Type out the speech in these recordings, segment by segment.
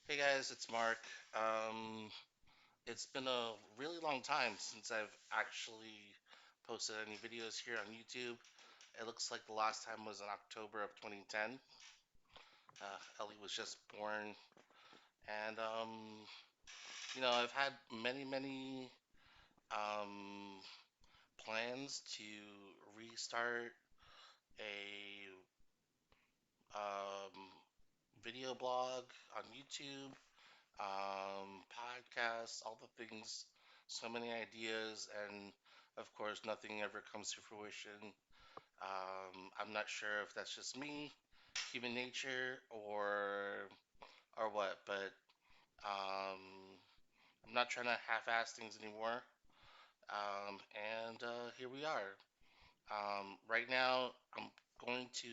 Hey guys, it's Mark. Um, it's been a really long time since I've actually posted any videos here on YouTube. It looks like the last time was in October of 2010. Ellie was just born, and I've had many um, plans to restart a um, video blog on YouTube, podcasts, all the things, so many ideas, and of course, nothing ever comes to fruition. I'm not sure if that's just me, human nature, or what, but um, I'm not trying to half-ass things anymore. And here we are. Right now, I'm going to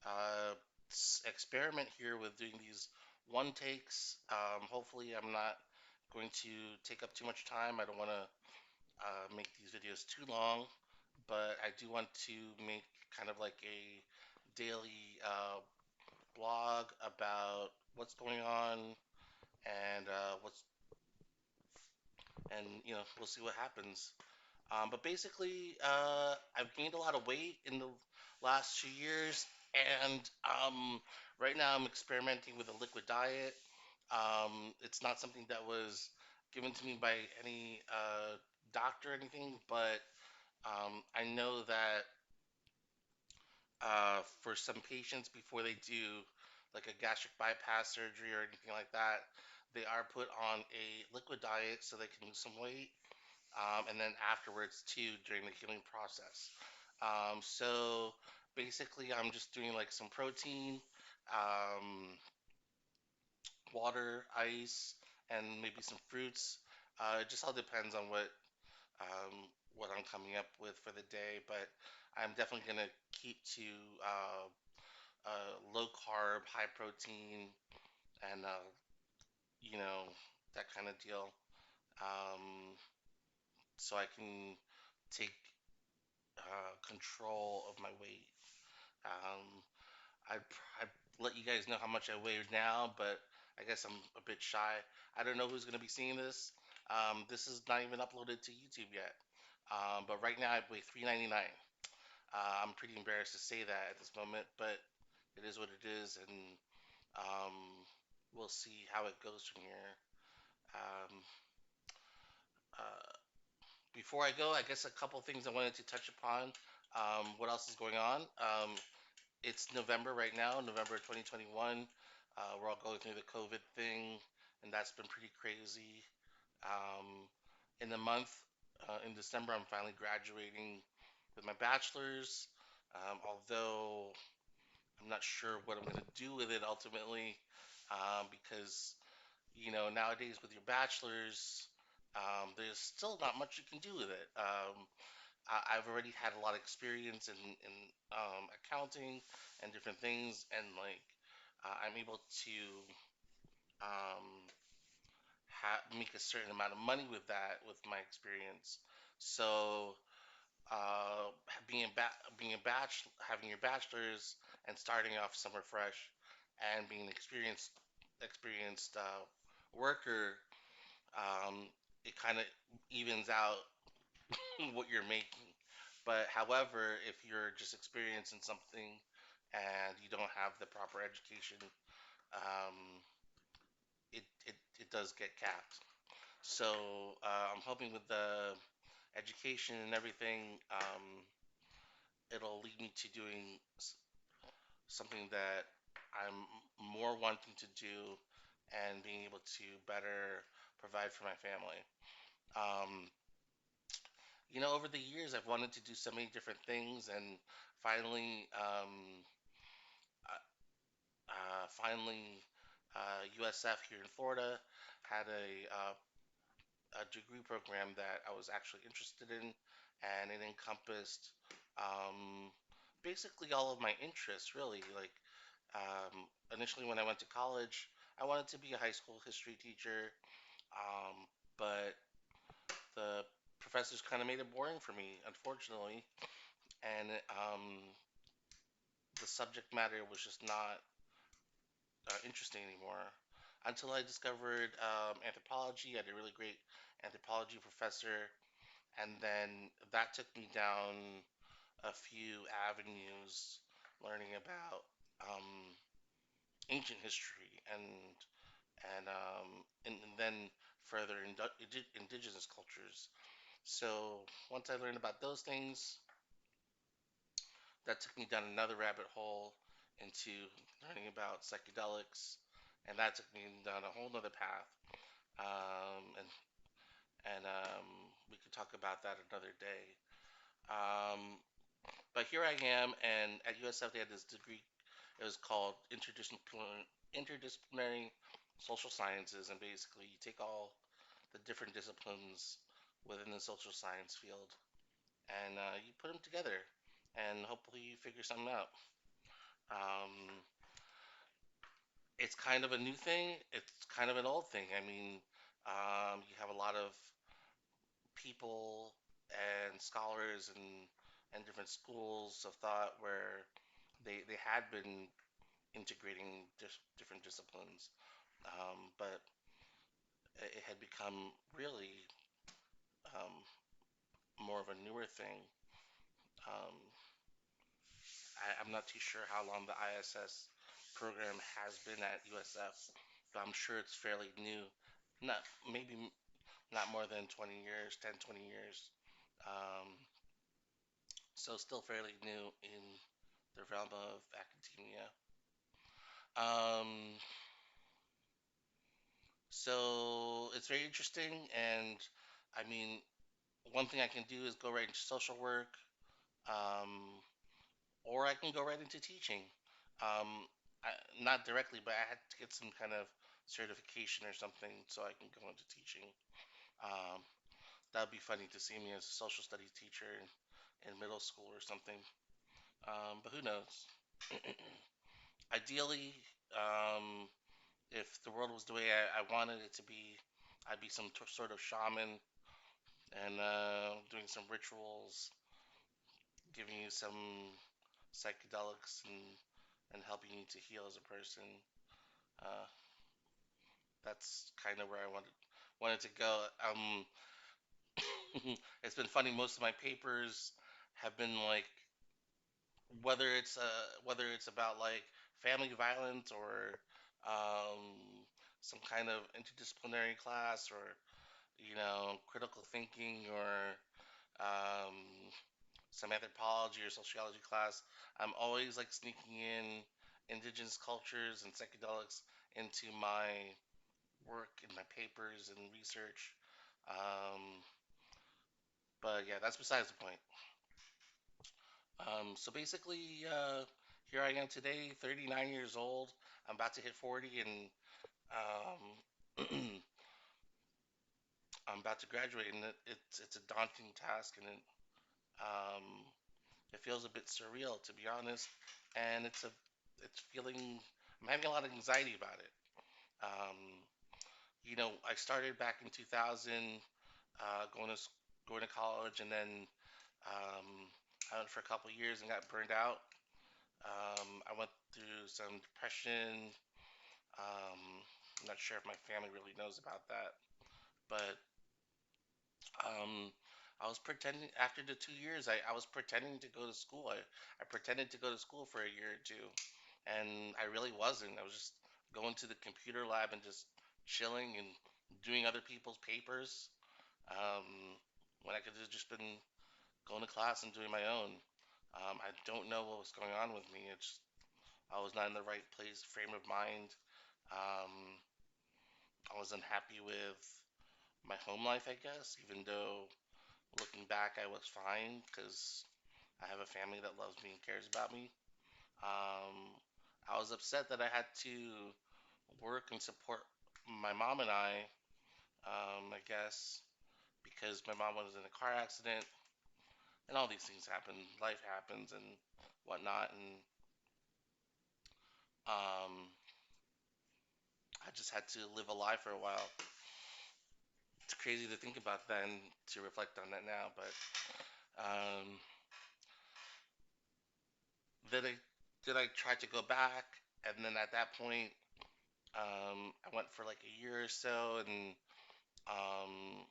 uh, experiment here with doing these one takes. Hopefully, I'm not going to take up too much time. I don't want to make these videos too long, but I do want to make kind of like a daily blog about what's going on and we'll see what happens. But basically, I've gained a lot of weight in the last 2 years, and right now I'm experimenting with a liquid diet. It's not something that was given to me by any doctor or anything, but I know that for some patients before they do like a gastric bypass surgery or anything like that, they are put on a liquid diet so they can lose some weight, and then afterwards too during the healing process. So basically, I'm just doing like some protein, um, water, ice, and maybe some fruits. It just all depends on what I'm coming up with for the day, but I'm definitely gonna keep to low carb, high protein, and you know that kind of deal. Um, so I can take control of my weight. Um, I let you guys know how much I weigh now, but I guess I'm a bit shy. I don't know who's gonna be seeing this. This is not even uploaded to YouTube yet. But right now I weigh 399. I'm pretty embarrassed to say that at this moment, but it is what it is, and um, we'll see how it goes from here. Um, uh, Before I go, I guess a couple things I wanted to touch upon. What else is going on? It's November right now, November 2021. We're all going through the COVID thing, and that's been pretty crazy. Um, in the month, in December, I'm finally graduating with my bachelor's. Although I'm not sure what I'm going to do with it ultimately, because nowadays with your bachelor's, there's still not much you can do with it. I've already had a lot of experience in accounting and different things, and like I'm able to um, make a certain amount of money with that with my experience. So being a having your bachelor's and starting off somewhere fresh, and being an experienced worker, um, it kind of evens out what you're making. But however, if you're just experienced in something and you don't have the proper education, um, it does get capped. So I'm hoping with the education and everything, it'll lead me to doing something that I'm more wanting to do and being able to better provide for my family. Um, over the years, I've wanted to do so many different things, and finally, finally, USF here in Florida had a degree program that I was actually interested in, and it encompassed um, basically all of my interests, really. Like, initially, when I went to college, I wanted to be a high school history teacher, um, but the professors kind of made it boring for me, unfortunately, and the subject matter was just not interesting anymore. until I discovered anthropology. I had a really great anthropology professor, and then that took me down a few avenues, learning about ancient history and then further indigenous cultures. So once I learned about those things, that took me down another rabbit hole into learning about psychedelics, and that took me down a whole nother path. And we could talk about that another day. Um, but here I am, and at USF they had this degree. It was called interdisciplinary social sciences, and basically you take all the different disciplines within the social science field, and you put them together, and hopefully you figure something out. Um, it's kind of a new thing. It's kind of an old thing. I mean, you have a lot of people and scholars and different schools of thought where they had been integrating different disciplines, but it had become really more of a newer thing. Um, I'm not too sure how long the ISS program has been at USF, but I'm sure it's fairly new. Not maybe not more than 20 years, 10, 20 years. Um, so still fairly new in the realm of academia. Um, so it's very interesting, and I mean, one thing I can do is go right into social work, um, or I can go right into teaching. Um, not directly, but I had to get some kind of certification or something so I can go into teaching. Um, that'd be funny to see me as a social studies teacher in middle school or something. But who knows? Ideally, if the world was the way I wanted it to be, I'd be some sort of shaman and doing some rituals, giving you some psychedelics and helping you to heal as a person. Uh, that's kind of where I wanted to go. It's been funny. Most of my papers have been like whether it's about like family violence or um, some kind of interdisciplinary class or critical thinking or um, some anthropology or sociology class. I'm always like sneaking in indigenous cultures and psychedelics into my work and my papers and research. Um, but yeah, that's besides the point. So basically, here I am today, 39 years old. I'm about to hit 40, and I'm about to graduate, and it's a daunting task, and um, it feels a bit surreal, to be honest. And it's feeling I'm having a lot of anxiety about it. Um, I started back in 2000, going to college, and then um, I went for a couple years and got burned out. I went through some depression. Um, I'm not sure if my family really knows about that, but um, I was pretending after the 2 years. I was pretending to go to school. I pretended to go to school for a year or two, and I really wasn't. I was just going to the computer lab and just chilling and doing other people's papers. Um, when I could have just been going to class and doing my own. I don't know what was going on with me. I was not in the right place, frame of mind. Um, I was unhappy with my home life, I guess, even though looking back, I was fine because I have a family that loves me and cares about me. Um, I was upset that I had to work and support my mom and I guess, because my mom was in a car accident and all these things happen. Life happens and whatnot. And um, I just had to live a lie for a while. It's crazy to think about that and to reflect on that now, but um, then I tried to go back, and then at that point, I went for like a year or so, and um,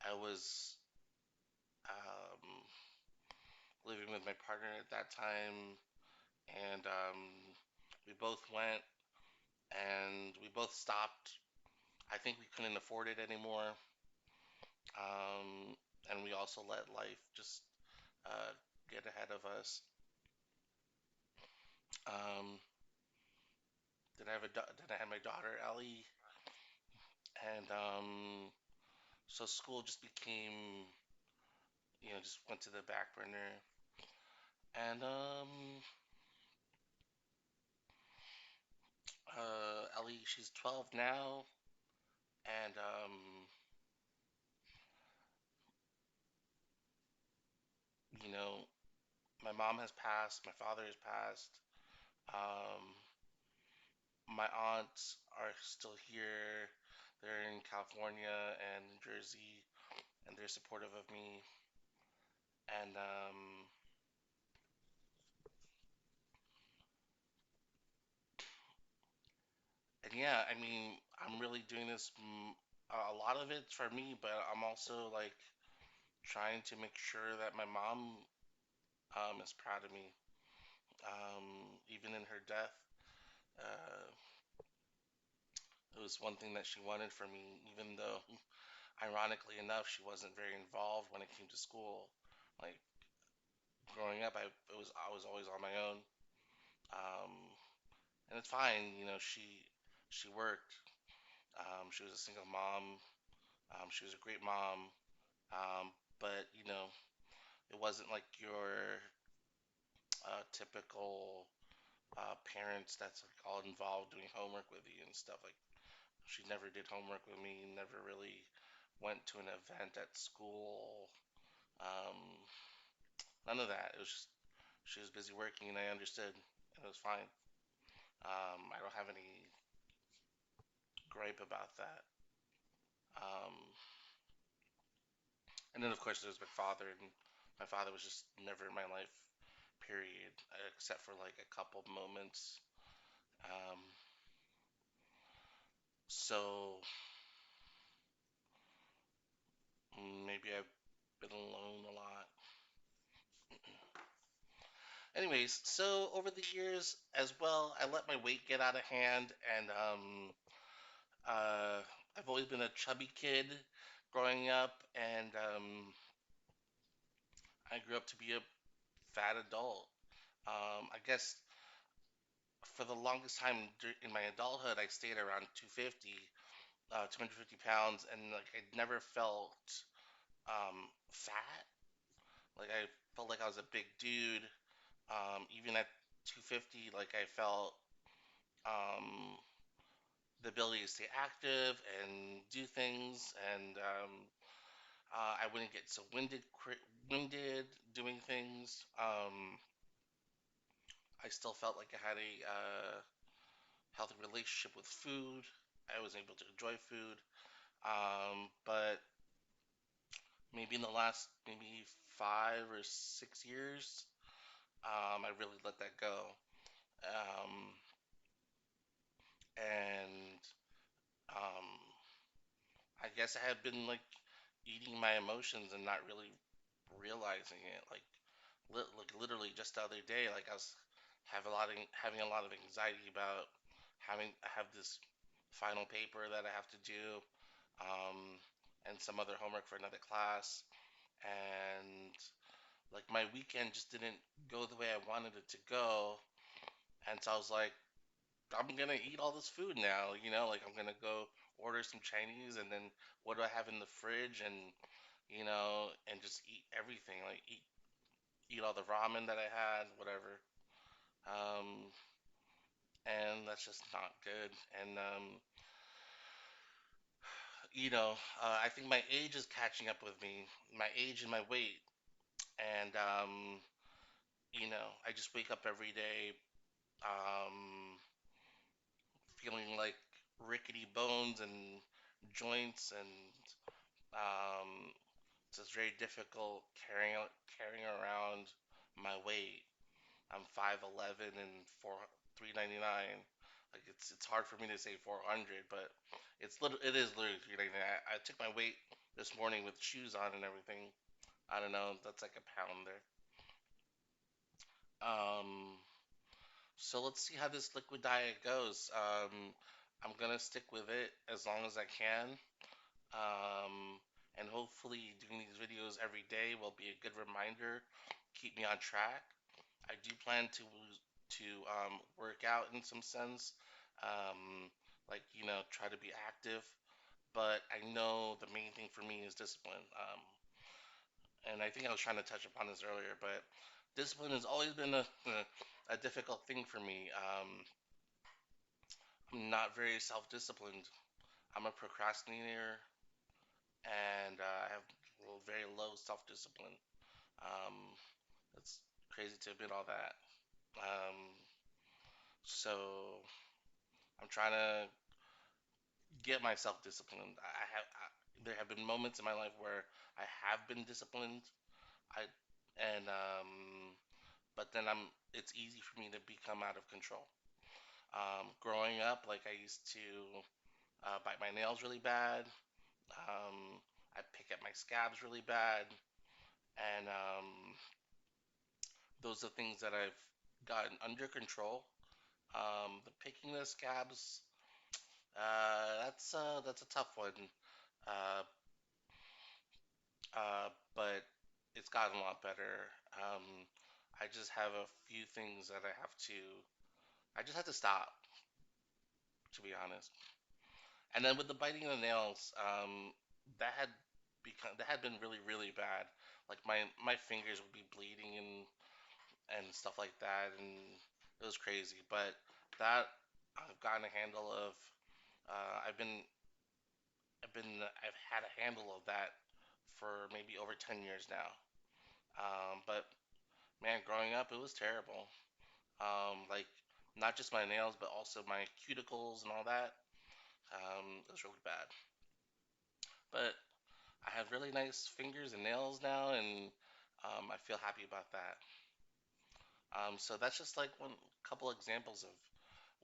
I was um, living with my partner at that time, and we both went, and we both stopped. I think we couldn't afford it anymore, um, and we also let life just uh, get ahead of us. Um, then I had my daughter Ellie, and so school just became, just went to the back burner. And Ellie, she's 12 now, and you know, my mom has passed, my father has passed. Um, my aunts are still here. They're in California and New Jersey, and they're supportive of me. And yeah, I mean, I'm really doing this. A lot of it's for me, but I'm also like trying to make sure that my mom is proud of me. Even in her death, uh, it was one thing that she wanted for me, even though, ironically enough, she wasn't very involved when it came to school. Like growing up, I was always on my own, um, and it's fine. She worked. She was a single mom. She was a great mom. But it wasn't like your typical parents that's like all involved doing homework with you and stuff. Like she never did homework with me. Never really went to an event at school. Um, None of that. It was just she was busy working, and I understood, and it was fine. I don't have any gripe about that. Um, and then of course there's my father, and my father was just never in my life, period, except for like a couple moments. Um, so maybe I've been alone a lot. Anyways, so over the years as well, I let my weight get out of hand, and uh, I've always been a chubby kid growing up, and I grew up to be a fat adult. I guess for the longest time in my adulthood, I stayed around 250 pounds, and like I never felt fat. Like I felt like I was a big dude. Even at 250, like I felt um, the ability to stay active and do things, and I wouldn't get so winded doing things. I still felt like I had a healthy relationship with food. I was able to enjoy food, but maybe in the last maybe 5 or 6 years, I really let that go. Um, and um, I guess I had been like eating my emotions and not really realizing it. Like literally just the other day, like I was having a lot of anxiety about I have this final paper that I have to do, um, and some other homework for another class, and like my weekend just didn't go the way I wanted it to go, and so I was like, I'm gonna eat all this food now, like I'm gonna go order some Chinese, and then what do I have in the fridge, and just eat everything, like eat all the ramen that I had, whatever. Um, and that's just not good. And I think my age is catching up with me, my age and my weight, and I just wake up every day, um, feeling like rickety bones and joints, and it's just very difficult carrying around my weight. I'm 5'11" and 399. Like it's hard for me to say 400, but it is literally 399. I took my weight this morning with shoes on and everything. I don't know, that's like a pound there. Um, so let's see how this liquid diet goes. I'm gonna stick with it as long as I can. And hopefully doing these videos every day will be a good reminder, keep me on track. I do plan to work out in some sense, um, like try to be active. But I know the main thing for me is discipline. And I think I was trying to touch upon this earlier, but discipline has always been a difficult thing for me. I'm not very self-disciplined. I'm a procrastinator, and I have very low self-discipline. Um, it's crazy to admit all that. Um, so I'm trying to get myself disciplined. There have been moments in my life where I have been disciplined. I and but then it's easy for me to become out of control. Growing up, like I used to bite my nails really bad. I pick at my scabs really bad, and those are things that I've gotten under control. The picking the scabs, that's a tough one. Uh, but it's gotten a lot better. I just have a few things that I just have to stop, to be honest. And then with the biting of the nails, that had been really, really bad. Like my fingers would be bleeding and stuff like that, and it was crazy. But that I've gotten a handle of. Uh, I've been I've had a handle of that for maybe over 10 years now. But man, growing up, it was terrible. Like not just my nails, but also my cuticles and all that. It was really bad. But I have really nice fingers and nails now, and I feel happy about that. So that's just like one couple examples of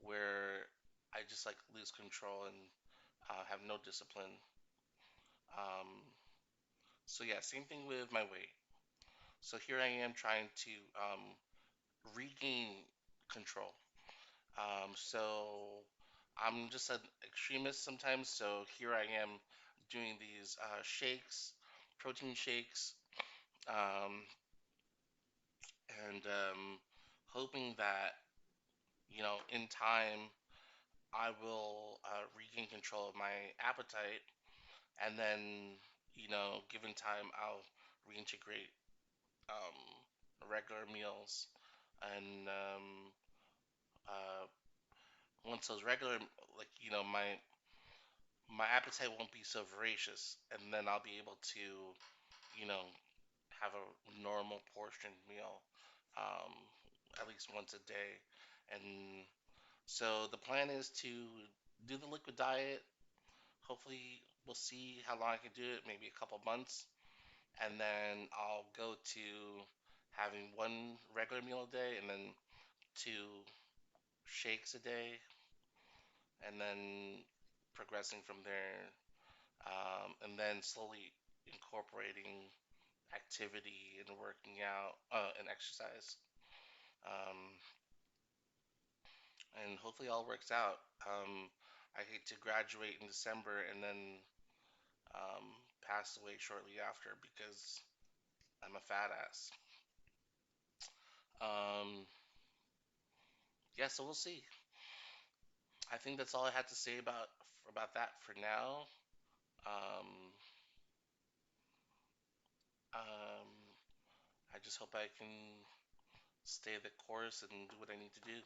where I just like lose control and have no discipline. Um, so yeah, same thing with my weight. So here I am trying to regain control. So I'm just an extremist sometimes. So here I am doing these shakes, protein shakes, um, and hoping that in time I will regain control of my appetite, and then given time, I'll reintegrate regular meals, and uh, once those regular, like my appetite won't be so voracious, and then I'll be able to you know have a normal portioned meal, um, at least once a day. And so the plan is to do the liquid diet. Hopefully, we'll see how long I can do it, maybe a couple months, and then I'll go to having one regular meal a day and then two shakes a day, and then progressing from there, and then slowly incorporating activity and working out and exercise. Um, and hopefully all works out. I hate to graduate in December and then um, pass away shortly after because I'm a fat ass. Um, yeah, so we'll see. I think that's all I had to say about that for now. Um, um, I just hope I can stay the course and do what I need to do.